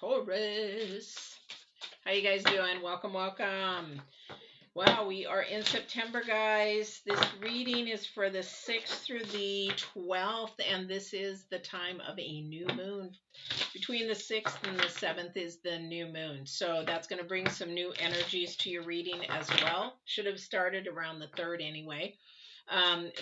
Taurus. How you guys doing? Welcome, welcome. Wow, we are in September, guys. This reading is for the 6th through the 12th, and this is the time of a new moon. Between the 6th and the 7th is the new moon. So that's going to bring some new energies to your reading as well. Should have started around the 3rd anyway.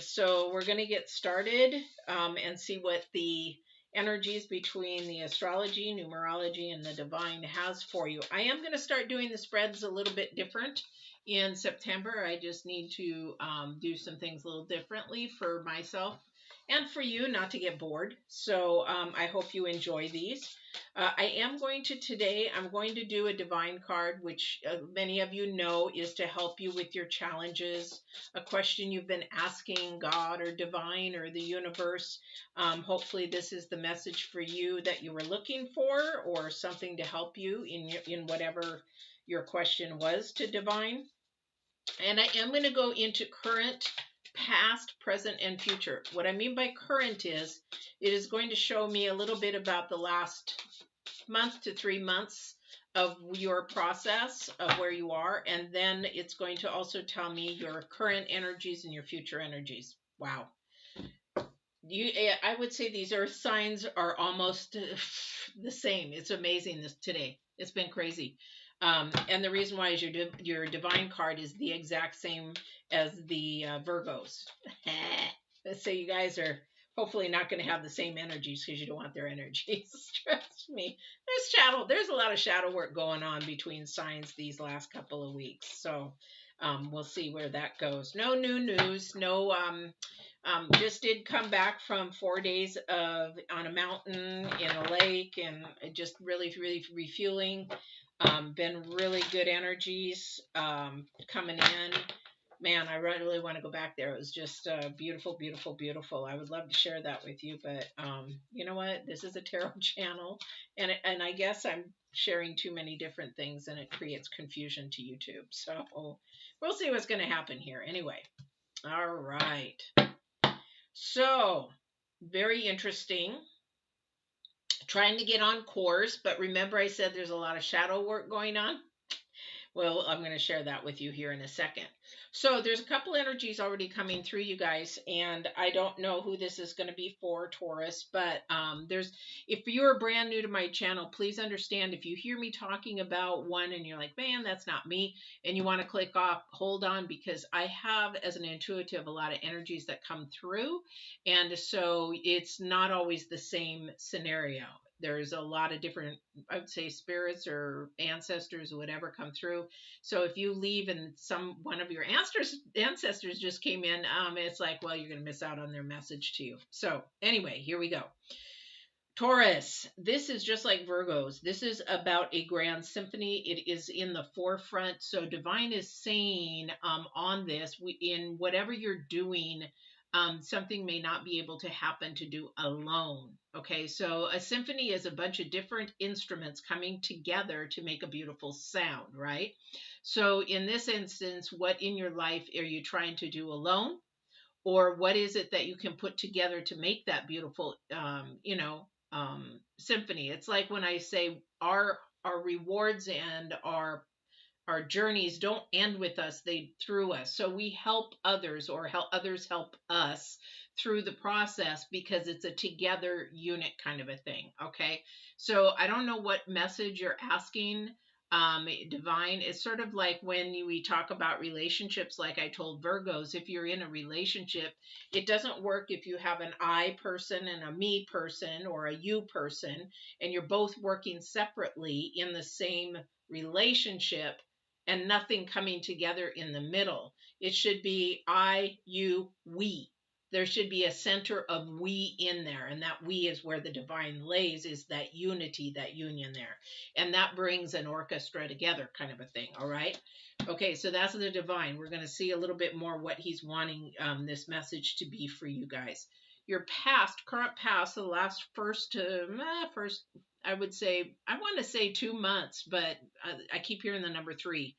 So we're going to get started and see what the energies between the astrology, numerology, and the divine has for you. I am going to start doing the spreads a little bit different in September. I just need to do some things a little differently for myself and for you, not to get bored. So I hope you enjoy these. I am going to today, I'm going to do a divine card, which many of you know is to help you with your challenges, a question you've been asking God or divine or the universe. Hopefully this is the message for you that you were looking for, or something to help you in whatever your question was to divine. And I am going to go into current, past, present, and future. What I mean by current is it is going to show me a little bit about the last month to 3 months of your process of where you are, and then it's going to also tell me your current energies and your future energies. Wow. I would say these earth signs are almost the same. It's amazing today. It's been crazy. And the reason why is your divine card is the exact same as the Virgos. So you guys are hopefully not going to have the same energies because you don't want their energies. Trust me. There's a lot of shadow work going on between signs these last couple of weeks. So we'll see where that goes. No new news. No. Just did come back from 4 days on a mountain in a lake, and just really refueling. Been really good energies coming in. Man, I really want to go back there. It was just beautiful, beautiful, beautiful. I would love to share that with you, but you know what? This is a tarot channel, and I guess I'm sharing too many different things, and it creates confusion to YouTube. So we'll see what's going to happen here. Anyway, all right. So very interesting. Trying to get on course, but remember I said there's a lot of shadow work going on? Well, I'm going to share that with you here in a second. So there's a couple energies already coming through, you guys, and I don't know who this is going to be for, Taurus, but if you're brand new to my channel, please understand if you hear me talking about one and you're like, man, that's not me, and you want to click off, hold on, because I have, as an intuitive, a lot of energies that come through, and so it's not always the same scenario. There's a lot of different, I would say, spirits or ancestors or whatever come through. So if you leave and one of your ancestors just came in, it's like, well, you're going to miss out on their message to you. So anyway, here we go. Taurus, this is just like Virgos. This is about a grand symphony. It is in the forefront. So divine is saying on this, in whatever you're doing, something may not be able to happen to do alone. Okay, so a symphony is a bunch of different instruments coming together to make a beautiful sound, right? So in this instance, what in your life are you trying to do alone? Or what is it that you can put together to make that beautiful, symphony? It's like when I say our rewards and our journeys don't end with us, they through us. So we help others, or help others help us through the process, because it's a together unit kind of a thing. Okay, so I don't know what message you're asking divine. It's sort of like when we talk about relationships, like I told Virgos, if you're in a relationship, it doesn't work if you have an I person and a me person, or a you person, and you're both working separately in the same relationship and nothing coming together in the middle. It should be I, you, we. There should be a center of we in there, and that we is where the divine lays, is that unity, that union there. And that brings an orchestra together, kind of a thing, all right? Okay, so that's the divine. We're going to see a little bit more what he's wanting this message to be for you guys. Your current past, the last first, I would say, I want to say 2 months, but I keep hearing the number 3.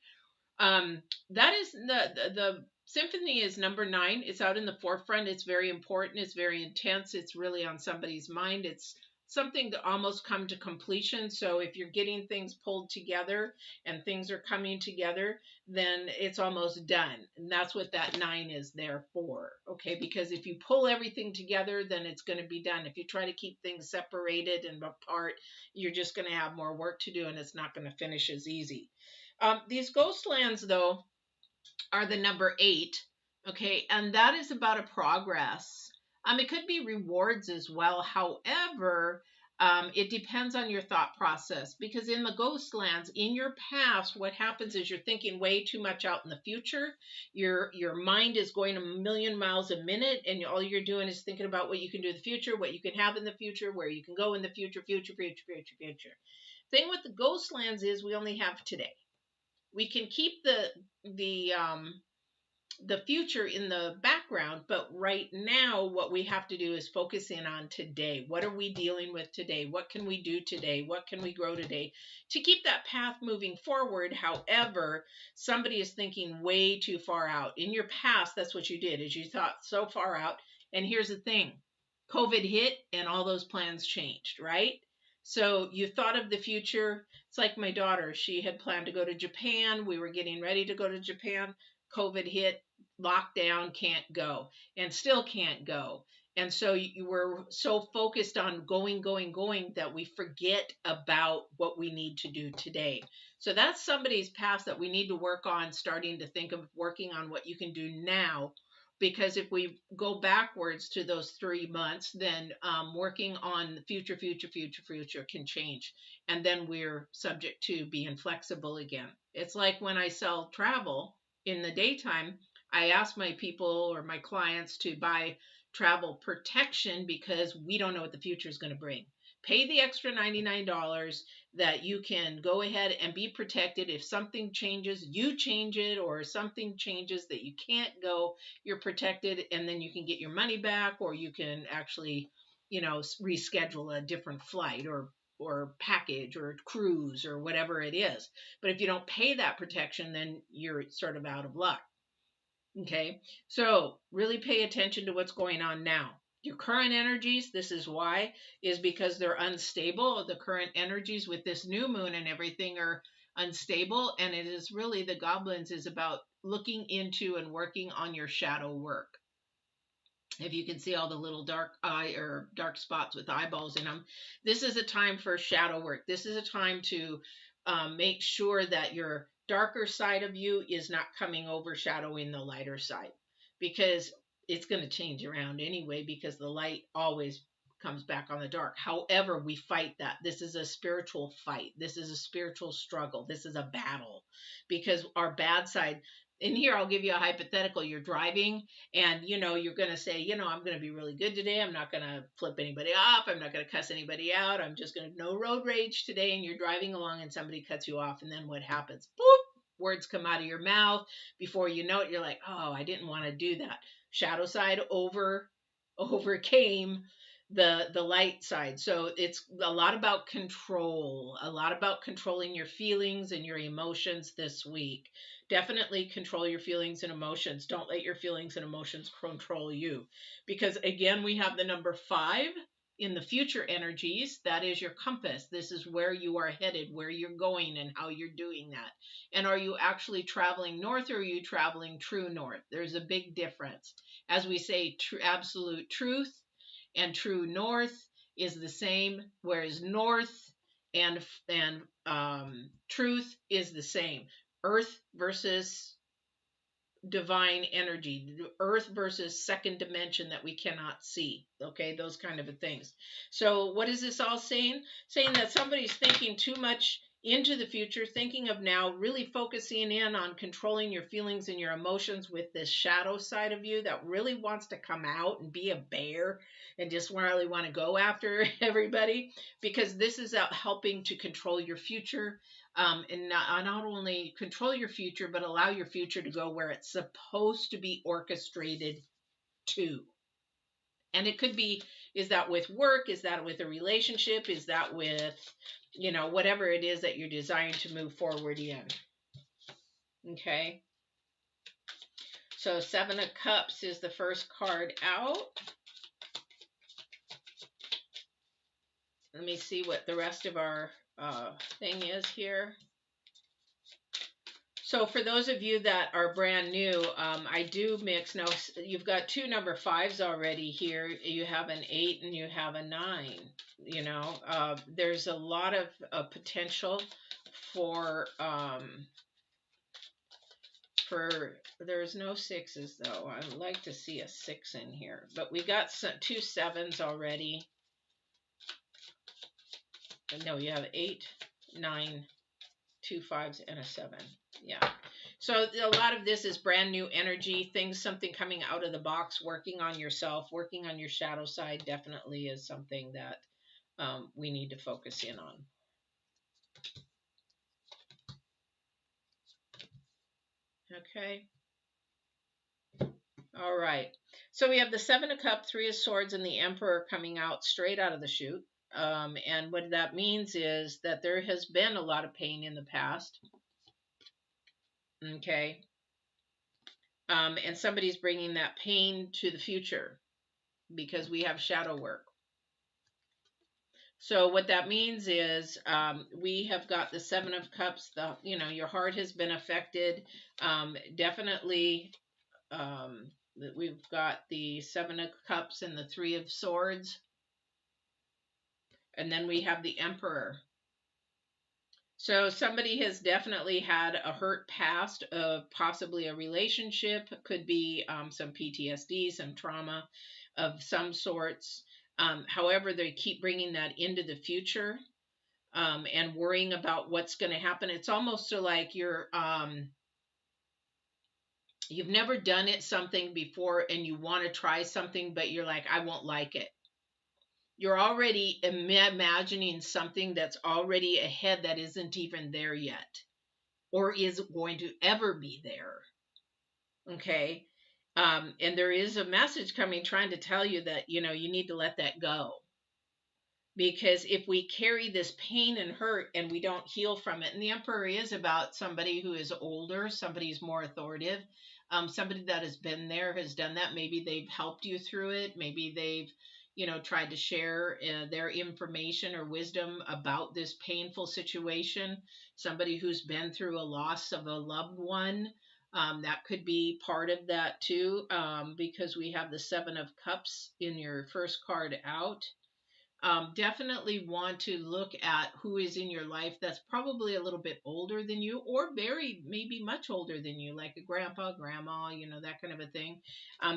That is the symphony is number 9. It's out in the forefront. It's very important. It's very intense. It's really on somebody's mind. It's something to almost come to completion. So if you're getting things pulled together and things are coming together, then it's almost done. And that's what that 9 is there for. Okay, because if you pull everything together, then it's going to be done. If you try to keep things separated and apart, you're just going to have more work to do, and it's not going to finish as easy. These ghost lands, though, are the number 8. Okay, and that is about a progress. It could be rewards as well. However, it depends on your thought process, because in the ghost lands, in your past, what happens is you're thinking way too much out in the future. Your mind is going a million miles a minute, and all you're doing is thinking about what you can do in the future, what you can have in the future, where you can go in the future. Thing with the ghost lands is we only have today. We can keep the future in the background, but right now what we have to do is focus in on today. What are we dealing with today? What can we do today? What can we grow today to keep that path moving forward? However, somebody is thinking way too far out. In your past, that's what you did, is you thought so far out. And here's the thing, COVID hit and all those plans changed, right? So you thought of the future. It's like my daughter, she had planned to go to Japan. We were getting ready to go to Japan. COVID hit, lockdown, can't go, and still can't go. And so you were so focused on going that we forget about what we need to do today. So that's somebody's past that we need to work on, starting to think of working on what you can do now. Because if we go backwards to those 3 months, then working on the future can change. And then we're subject to being flexible again. It's like when I sell travel in the daytime, I ask my people or my clients to buy travel protection, because we don't know what the future is going to bring. Pay the extra $99 that you can go ahead and be protected. If something changes, you change it, or something changes that you can't go, you're protected, and then you can get your money back, or you can actually, reschedule a different flight or package or cruise or whatever it is. But if you don't pay that protection, then you're sort of out of luck. Okay, so really pay attention to what's going on now. Your current energies, this is why, is because they're unstable. The current energies with this new moon and everything are unstable, and it is really, the goblins is about looking into and working on your shadow work. If you can see all the little dark eye or dark spots with eyeballs in them, this is a time for shadow work. This is a time to make sure that your darker side of you is not coming overshadowing the lighter side, because it's going to change around anyway, because the light always comes back on the dark. However, we fight that. This is a spiritual fight. This is a spiritual struggle. This is a battle, because our bad side, and here I'll give you a hypothetical. You're driving and you're going to say, I'm going to be really good today. I'm not going to flip anybody off. I'm not going to cuss anybody out. I'm just going to no road rage today. And you're driving along and somebody cuts you off. And then what happens? Boop, words come out of your mouth. Before you know it, you're like, oh, I didn't want to do that. Shadow side overcame the light side. So it's a lot about control, a lot about controlling your feelings and your emotions this week. Definitely control your feelings and emotions. Don't let your feelings and emotions control you, because again, we have the number 5 in the future energies. That is your compass. This is where you are headed, where you're going, and how you're doing that. And are you actually traveling north, or are you traveling true north? There's a big difference. As we say, absolute truth and true north is the same, whereas north and truth is the same. Earth versus divine energy, earth versus second dimension that we cannot see. Okay, those kind of things. So what is this all saying? Saying that somebody's thinking too much into the future, thinking of now, really focusing in on controlling your feelings and your emotions with this shadow side of you that really wants to come out and be a bear and just really want to go after everybody, because this is helping to control your future. And not only control your future, but allow your future to go where it's supposed to be orchestrated to. And it could be, is that with work? Is that with a relationship? Is that with, whatever it is that you're desiring to move forward in? Okay. So 7 of Cups is the first card out. let me see what the rest of our thing is here. So for those of you that are brand new, I do mix. Now, you've got two number 5s already here. You have an 8 and you have a 9. You know, there's a lot of potential for, there's no 6s though. I'd like to see a 6 in here. But we got two 7s already. No, you have 8, 9, 2 5s, and a 7. Yeah. So a lot of this is brand new energy, things, something coming out of the box, working on yourself, working on your shadow side definitely is something that we need to focus in on. Okay. All right. So we have the 7 of Cups, 3 of Swords, and the Emperor coming out straight out of the chute. And what that means is that there has been a lot of pain in the past. Okay. And somebody's bringing that pain to the future because we have shadow work. So what that means is we have got the 7 of Cups. Your heart has been affected. Definitely, we've got the 7 of Cups and the 3 of Swords. And then we have the Emperor. So somebody has definitely had a hurt past of possibly a relationship. Could be some PTSD, some trauma of some sorts. However, they keep bringing that into the future and worrying about what's going to happen. It's almost like you've never done something before and you want to try something, but you're like, I won't like it. You're already imagining something that's already ahead that isn't even there yet or isn't going to ever be there. Okay. And there is a message coming trying to tell you that, you need to let that go. Because if we carry this pain and hurt and we don't heal from it, and the Emperor is about somebody who is older, somebody who's more authoritative, somebody that has been there, has done that. Maybe they've helped you through it. Maybe they've, tried to share their information or wisdom about this painful situation. Somebody who's been through a loss of a loved one. That could be part of that too, because we have the 7 of Cups in your first card out. Definitely want to look at who is in your life that's probably a little bit older than you or maybe much older than you, like a grandpa, grandma, that kind of a thing.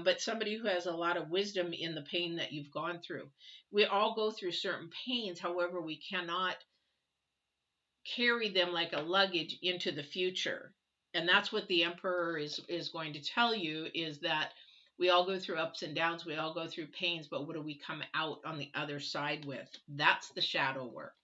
But somebody who has a lot of wisdom in the pain that you've gone through. We all go through certain pains. However, we cannot carry them like a luggage into the future. And that's what the Emperor is going to tell you, is that we all go through ups and downs. We all go through pains, but what do we come out on the other side with? That's the shadow work.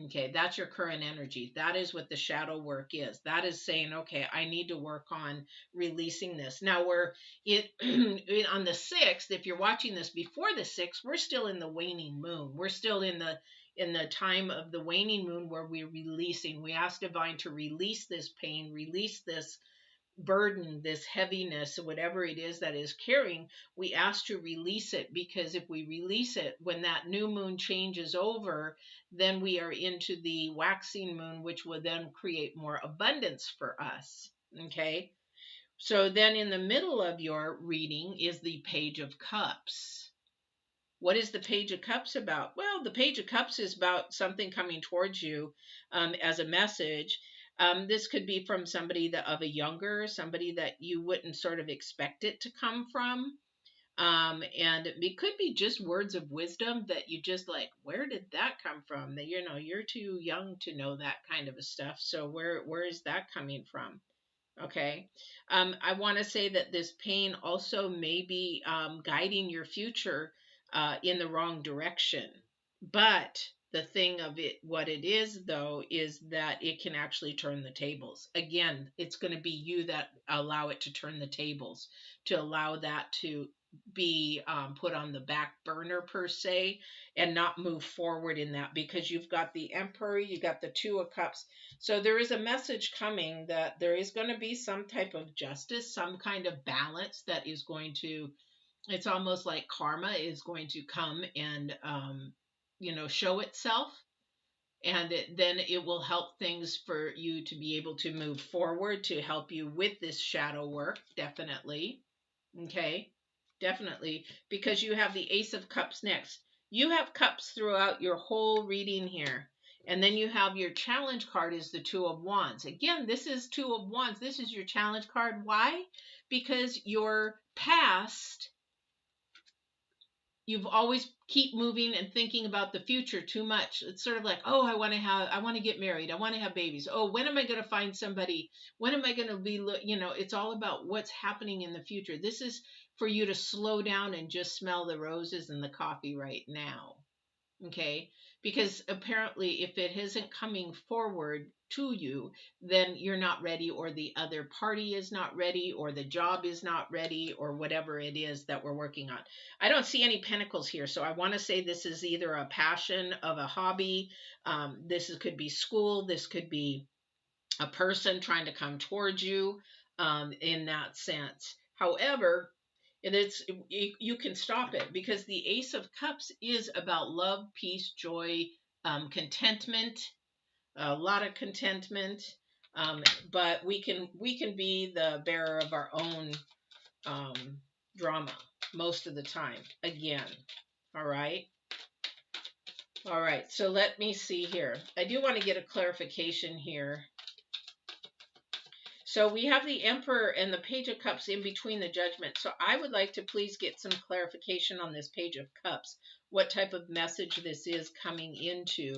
Okay, that's your current energy. That is what the shadow work is. That is saying, okay, I need to work on releasing this. Now we're on the 6th. If you're watching this before the 6th, we're still in the waning moon. We're still in the time of the waning moon where we're releasing. We ask Divine to release this pain, release this burden, this heaviness, whatever it is that is carrying. We ask to release it, because if we release it, when that new moon changes over, then we are into the waxing moon, which will then create more abundance for us. Okay. So then in the middle of your reading is the Page of Cups. What is the Page of Cups about? Well, the Page of Cups is about something coming towards you as a message. This could be from somebody somebody that you wouldn't sort of expect it to come from. And it could be just words of wisdom that you just like, where did that come from? That, you're too young to know that kind of a stuff. So where is that coming from? Okay. I want to say that this pain also may be guiding your future in the wrong direction. But the thing of it, what it is though, is that it can actually turn the tables. Again, it's going to be you that allow it to turn the tables, to allow that to be put on the back burner per se, and not move forward in that, because you've got the Emperor, you got the 2 of Cups. So there is a message coming that there is going to be some type of justice, some kind of balance that is going to, it's almost like karma is going to come and show itself. And then it will help things for you to be able to move forward, to help you with this shadow work, definitely. Okay, definitely, because you have the Ace of Cups next. You have cups throughout your whole reading here. And then you have your challenge card is the Two of Wands. Again, this is Two of Wands. This is your challenge card. Why? Because your past, you've always keep moving and thinking about the future too much. It's sort of like, oh, I want to get married. I want to have babies. Oh, when am I going to find somebody? When am I going to be, it's all about what's happening in the future. This is for you to slow down and just smell the roses and the coffee right now. Okay, because apparently if it isn't coming forward to you, then you're not ready, or the other party is not ready, or the job is not ready, or whatever it is that we're working on. I don't see any pentacles here, so I want to say this is either a passion of a hobby. Could be school. This could be a person trying to come towards you, in that sense. However, you can stop it, because the Ace of Cups is about love, peace, joy, contentment, a lot of contentment. But we can be the bearer of our own um, drama most of the time. Again, all right. All right. So let me see here. I do want to get a clarification here. So we have the Emperor and the Page of Cups in between the Judgment. So I would like to please get some clarification on this Page of Cups, what type of message this is coming into.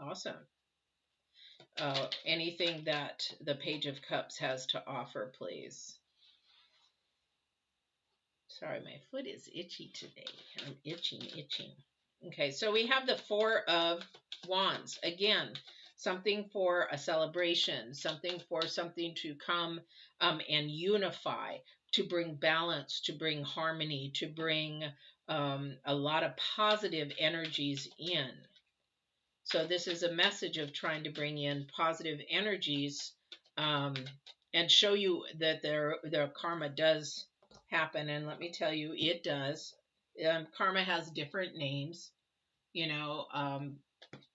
Awesome. Anything that the Page of Cups has to offer, please. Sorry, my foot is itchy today. I'm itching. Okay, so we have the Four of Wands. Again, something for a celebration, something for something to come and unify, to bring balance, to bring harmony, to bring a lot of positive energies in. So this is a message of trying to bring in positive energies, and show you that their karma does happen. And let me tell you, it does. Karma has different names.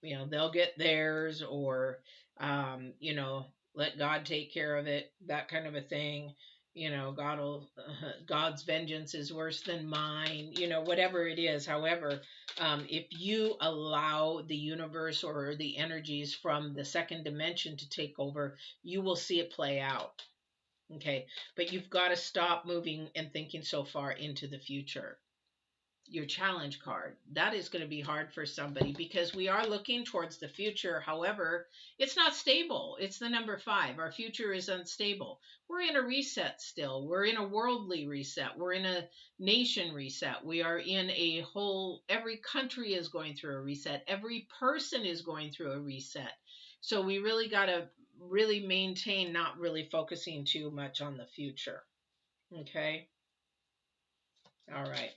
They'll get theirs, or let God take care of it, that kind of a thing. God's vengeance is worse than mine, whatever it is. However, if you allow the universe or the energies from the second dimension to take over, you will see it play out. Okay, but you've got to stop moving and thinking so far into the future. Your challenge card, that is going to be hard for somebody, because we are looking towards the future. However, it's not stable. It's the number 5. Our future is unstable. We're in a reset still. We're in a worldly reset. We're in a nation reset. We are in a whole, every country is going through a reset. Every person is going through a reset. So we really got to really maintain not really focusing too much on the future. Okay. All right.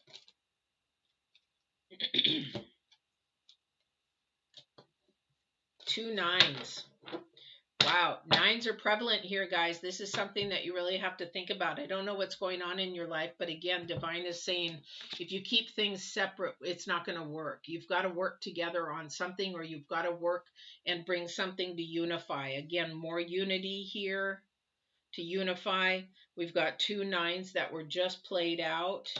2 9s. Wow, 9s are prevalent here, guys. This is something that you really have to think about. I don't know what's going on in your life, but again, Divine is saying if you keep things separate, it's not going to work. You've got to work together on something, or you've got to work and bring something to unify. Again, more unity here to unify. We've got 2 9s that were just played out.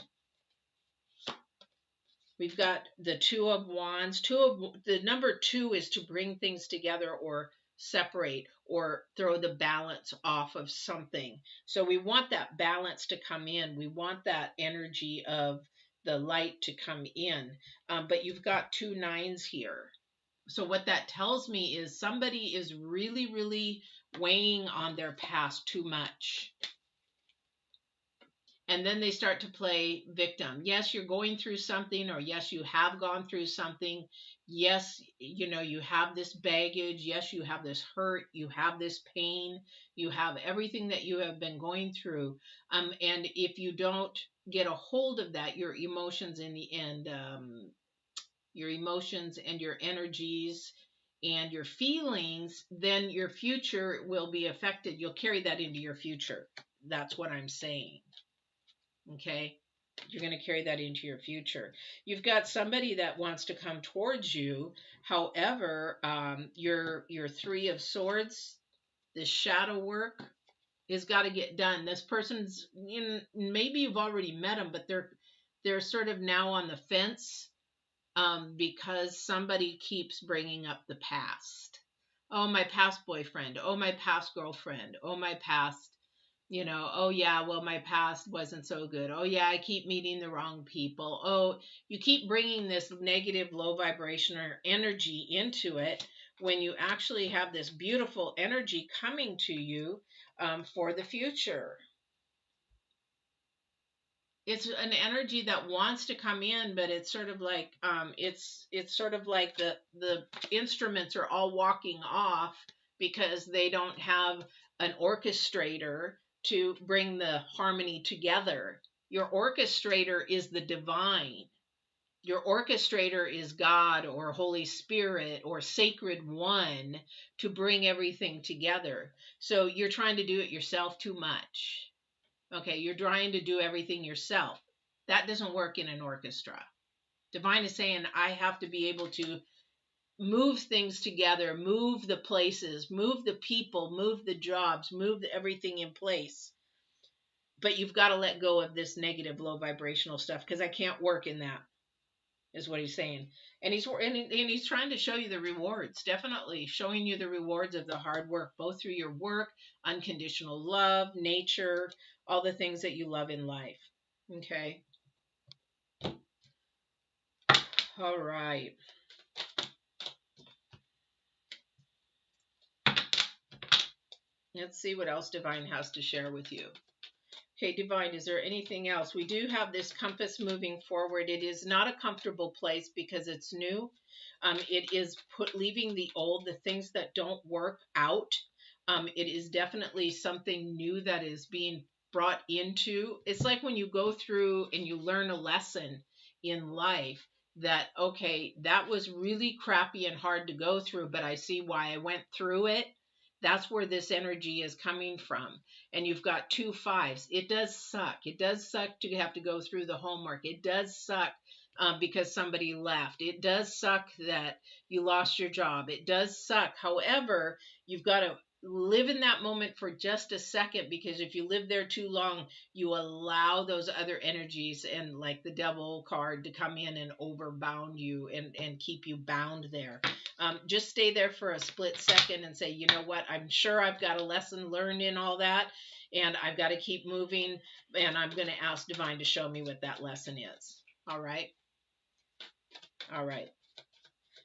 We've got the Two of Wands. The number 2 is to bring things together, or separate, or throw the balance off of something. So we want that balance to come in. We want that energy of the light to come in. But you've got 2 9s here. So what that tells me is somebody is really, really weighing on their past too much. And then they start to play victim. Yes, you're going through something, or yes, you have gone through something. Yes, you have this baggage. Yes, you have this hurt. You have this pain. You have everything that you have been going through. And if you don't get a hold of that, your emotions in the end, your emotions and your energies and your feelings, then your future will be affected. You'll carry that into your future. That's what I'm saying. Okay. You're going to carry that into your future. You've got somebody that wants to come towards you. However, your Three of Swords, the shadow work, has got to get done. This person's maybe you've already met them, but they're sort of now on the fence, because somebody keeps bringing up the past. Oh, my past boyfriend. Oh, my past girlfriend. Oh, my past, oh yeah, well, my past wasn't so good. Oh yeah, I keep meeting the wrong people. Oh, you keep bringing this negative, low vibration or energy into it when you actually have this beautiful energy coming to you, for the future. It's an energy that wants to come in, but it's sort of like, it's sort of like the instruments are all walking off because they don't have an orchestrator to bring the harmony together. Your orchestrator is the divine. Your orchestrator is God or Holy Spirit or Sacred One to bring everything together. So you're trying to do it yourself too much. Okay, you're trying to do everything yourself. That doesn't work in an orchestra. Divine is saying, I have to be able to move things together, move the places, move the people, move the jobs, move everything in place. But you've got to let go of this negative, low vibrational stuff because I can't work in that, is what he's saying. And he's trying to show you the rewards, definitely showing you the rewards of the hard work, both through your work, unconditional love, nature, all the things that you love in life. Okay. All right. Let's see what else Divine has to share with you. Okay, Divine, is there anything else? We do have this compass moving forward. It is not a comfortable place because it's new. It is leaving the old, the things that don't work out. It is definitely something new that is being brought into. It's like when you go through and you learn a lesson in life that, okay, that was really crappy and hard to go through, but I see why I went through it. That's where this energy is coming from. And you've got 2 5s. It does suck. It does suck to have to go through the homework. It does suck because somebody left. It does suck that you lost your job. It does suck. However, you've got to live in that moment for just a second, because if you live there too long, you allow those other energies and like the devil card to come in and overbound you and keep you bound there. Just stay there for a split second and say, you know what, I'm sure I've got a lesson learned in all that, and I've got to keep moving, and I'm going to ask Divine to show me what that lesson is. All right. All right.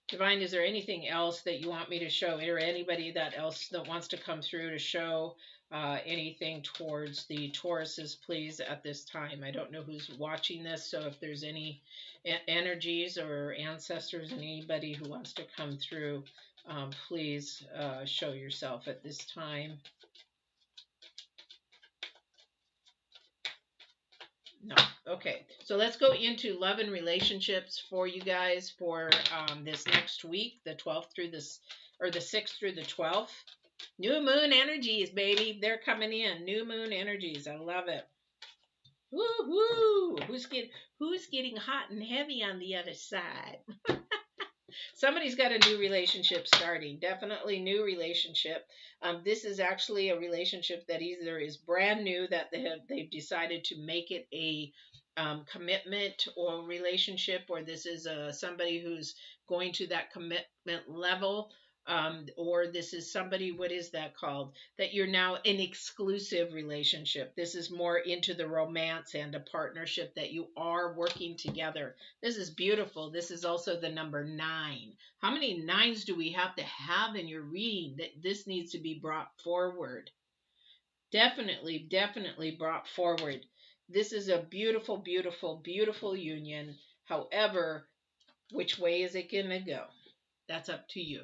Divine, is there anything else that you want me to show, or anybody that else that wants to come through to show anything towards the Tauruses, please, at this time? I don't know who's watching this, so if there's any energies or ancestors and anybody who wants to come through, please show yourself at this time. No. Okay. So let's go into love and relationships for you guys for this next week, the 12th through this, or the 6th through the 12th. New moon energies, baby. They're coming in. New moon energies. I love it. Woo-hoo! Who's getting hot and heavy on the other side? Somebody's got a new relationship starting. Definitely new relationship. This is actually a relationship that either is brand new, that they've decided to make it a commitment or relationship, or this is somebody who's going to that commitment level. Or this is somebody, what is that called? That you're now in exclusive relationship. This is more into the romance and a partnership that you are working together. This is beautiful. This is also the number 9. How many 9s do we have to have in your reading that this needs to be brought forward? Definitely, definitely brought forward. This is a beautiful, beautiful, beautiful union. However, which way is it going to go? That's up to you.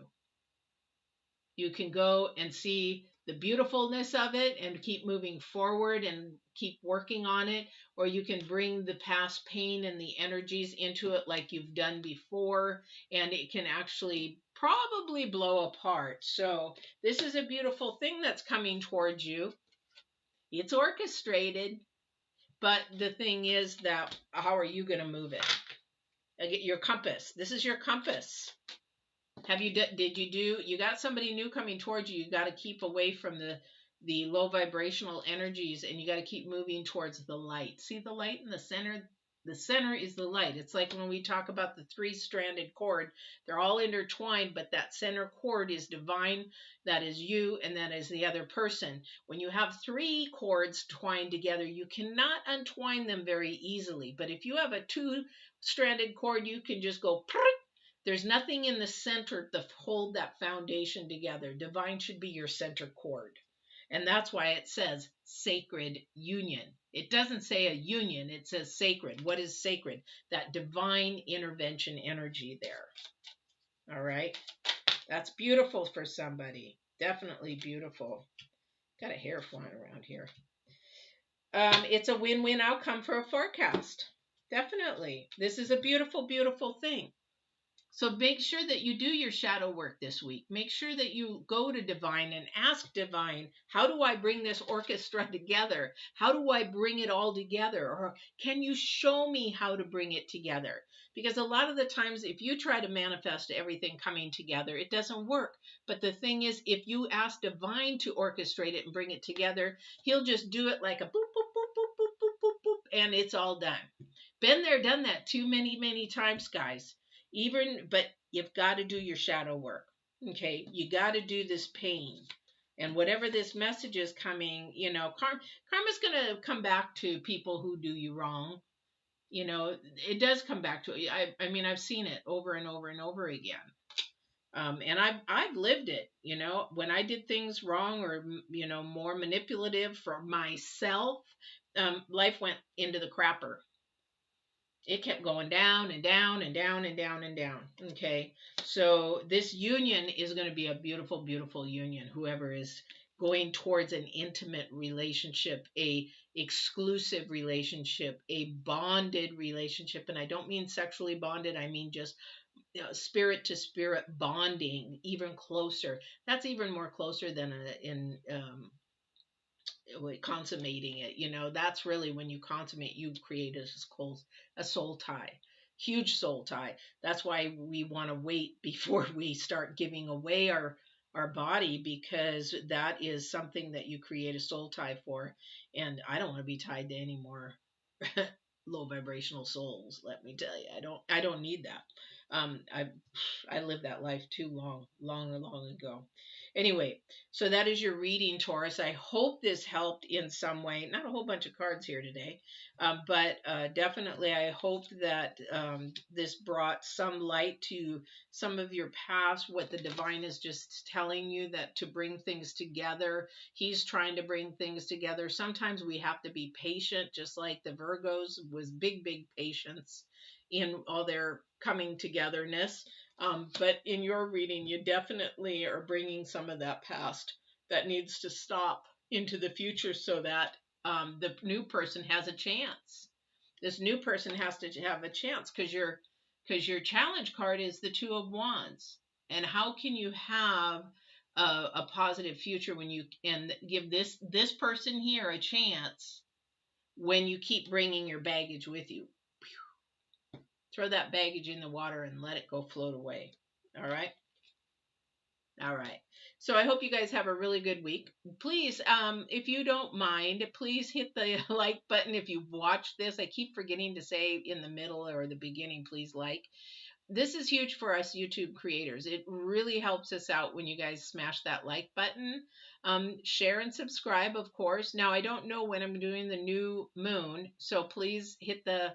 You can go and see the beautifulness of it and keep moving forward and keep working on it, or you can bring the past pain and the energies into it like you've done before, and it can actually probably blow apart. So this is a beautiful thing that's coming towards you. It's orchestrated, But the thing is that how are you going to move it? Your compass. This is your compass. You got somebody new coming towards you. You got to keep away from the low vibrational energies, and you got to keep moving towards the light. See the light in the center? The center is the light. It's like when we talk about the three-stranded cord, they're all intertwined, but that center cord is divine. That is you, and that is the other person. When you have three cords twined together, you cannot untwine them very easily. But if you have a two-stranded cord, you can just go there's nothing in the center to hold that foundation together. Divine should be your center cord. And that's why it says sacred union. It doesn't say a union, it says sacred. What is sacred? That divine intervention energy there. All right? That's beautiful for somebody. Definitely beautiful. Got a hair flying around here. It's a win-win outcome for a forecast. Definitely. This is a beautiful, beautiful thing. So make sure that you do your shadow work this week. Make sure that you go to Divine and ask Divine, how do I bring this orchestra together? How do I bring it all together? Or can you show me how to bring it together? Because a lot of the times, if you try to manifest everything coming together, it doesn't work. But the thing is, if you ask Divine to orchestrate it and bring it together, he'll just do it like a boop, boop, boop, boop, boop, boop, boop, boop, and it's all done. Been there, done that too many times, guys. But you've got to do your shadow work. Okay, you got to do this pain, and whatever this message is coming, karma's gonna come back to people who do you wrong. It does come back to you. I mean, I've seen it over and over and over again. And I've lived it. When I did things wrong or more manipulative for myself, life went into the crapper. It kept going down and down and down and down and down. Okay. So this union is going to be a beautiful, beautiful union. Whoever is going towards an intimate relationship, a exclusive relationship, a bonded relationship. And I don't mean sexually bonded. I mean just spirit to spirit bonding, even closer. That's even more closer than consummating it. That's really when you consummate, you create a soul tie, huge soul tie. That's why we want to wait before we start giving away our body, because that is something that you create a soul tie for. And I don't want to be tied to any more low vibrational souls. Let me tell you, I don't need that. I lived that life too long ago. Anyway, so that is your reading, Taurus. I hope this helped in some way. Not a whole bunch of cards here today, but definitely I hope that this brought some light to some of your past, what the divine is just telling you, that to bring things together, he's trying to bring things together. Sometimes we have to be patient, just like the Virgos was big patience in all their coming togetherness. But in your reading, you definitely are bringing some of that past that needs to stop into the future, so that the new person has a chance. This new person has to have a chance, because your challenge card is the Two of Wands. And how can you have a positive future when you give this person here a chance when you keep bringing your baggage with you? Throw that baggage in the water and let it go float away. All right. All right. So I hope you guys have a really good week. Please, if you don't mind, please hit the like button if you've watched this. I keep forgetting to say in the middle or the beginning, please like. This is huge for us YouTube creators. It really helps us out when you guys smash that like button. Share and subscribe, of course. Now, I don't know when I'm doing the new moon, so please hit the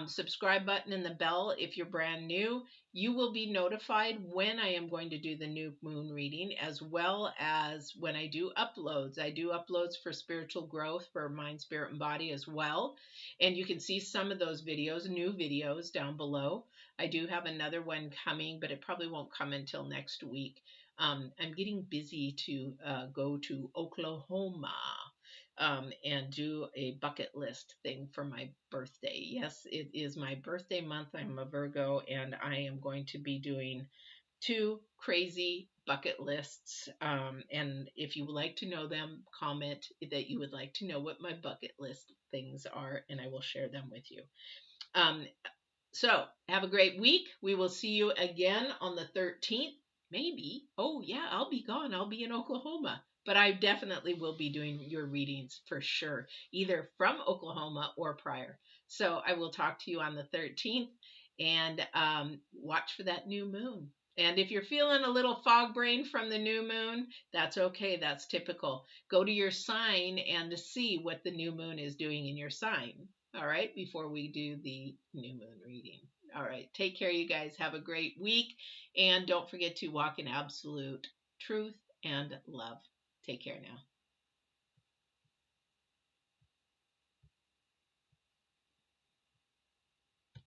subscribe button and the bell if you're brand new. You will be notified when I am going to do the new moon reading, as well as when I do uploads. I do uploads for spiritual growth, for mind, spirit, and body as well. And you can see some of those videos, new videos, down below. I do have another one coming, but it probably won't come until next week. I'm getting busy to go to Oklahoma and do a bucket list thing for my birthday. Yes, it is my birthday month. I'm a Virgo, and I am going to be doing 2 crazy bucket lists. And if you would like to know them, comment that you would like to know what my bucket list things are, and I will share them with you. Um, so have a great week. We will see you again on the 13th. Maybe. Oh, yeah, I'll be gone. I'll be in Oklahoma. But I definitely will be doing your readings for sure, either from Oklahoma or prior. So I will talk to you on the 13th, and watch for that new moon. And if you're feeling a little fog brain from the new moon, that's okay. That's typical. Go to your sign and see what the new moon is doing in your sign. All right, before we do the new moon reading. All right, take care, you guys. Have a great week. And don't forget to walk in absolute truth and love. Take care now.